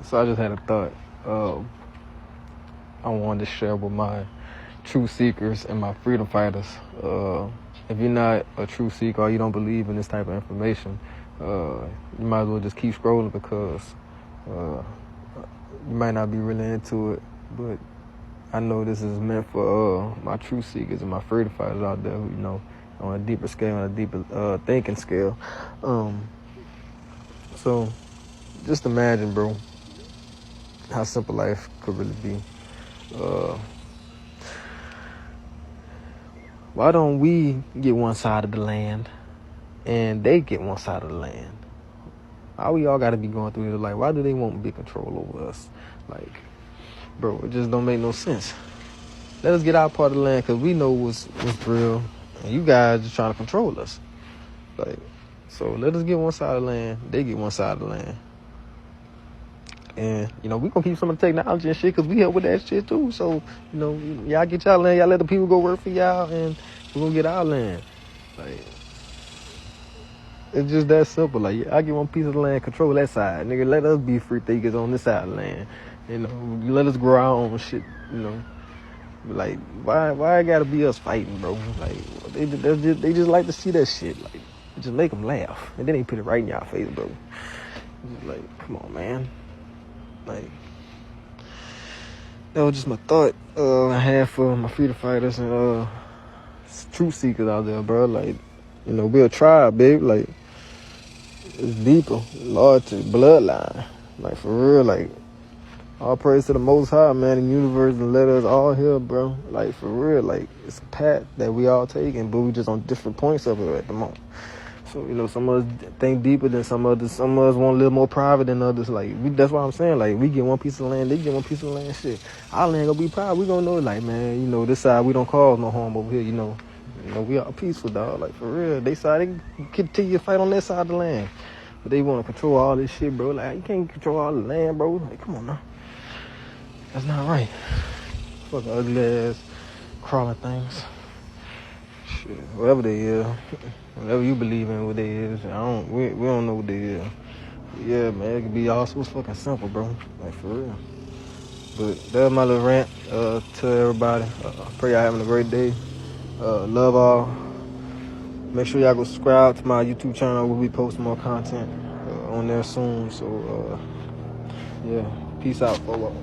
So I just had a thought. I wanted to share with my truth seekers and my freedom fighters. If you're not a true seeker or you don't believe in this type of information, you might as well just keep scrolling because you might not be really into it. But I know this is meant for my truth seekers and my freedom fighters out there who, you know, on a deeper scale, on a deeper thinking scale. So just imagine, bro, how simple life could really be. Why don't we get one side of the land and they get one side of the land? Why we all got to be going through this? Like, why do they want big control over us? Like, bro, it just don't make no sense. Let us get our part of the land because we know what's real, and you guys just trying to control us. Like, so let us get one side of the land, they get one side of the land. And, you know, we going to keep some of the technology and shit because we help with that shit too. So, you know, y'all get y'all land, y'all let the people go work for y'all, and we're going to get our land. Like, it's just that simple. Like, I get one piece of the land, control that side. Nigga, let us be free thinkers on this side of the land. You know, let us grow our own shit, you know. Like, why it gotta be us fighting, bro? Like, they just like to see that shit. Like, just make them laugh. And then they put it right in y'all face, bro. Just like, come on, man. Like, that was just my thought I had for my freedom fighters and truth seekers out there, bro. Like, you know, we're a tribe, babe. Like, it's deeper, larger bloodline. Like, for real, like, all praise to the Most High, man, the universe, and let us all here, bro. Like, for real, like, it's a path that we all taking, but we just on different points of it at the moment. So, you know, some of us think deeper than some others. Some of us want a little more private than others. Like, that's what I'm saying. Like, we get one piece of land, they get one piece of land, shit. Our land gonna be private. We gonna know, like, man, you know, this side, we don't cause no harm over here, you know. You know, we all peaceful, dog. Like, for real. They side, they continue to fight on their side of the land. But they want to control all this shit, bro. Like, you can't control all the land, bro. Like, come on now. That's not right. Fucking ugly ass crawling things. Shit, whatever they is, whatever you believe in, what they is, we don't know what they is. But yeah, man, it could be all so fucking simple, bro. Like, for real. But that's my little rant to everybody. Pray y'all having a great day. Love all. Make sure y'all go subscribe to my YouTube channel. We'll be posting more content on there soon. So, yeah, peace out, folks.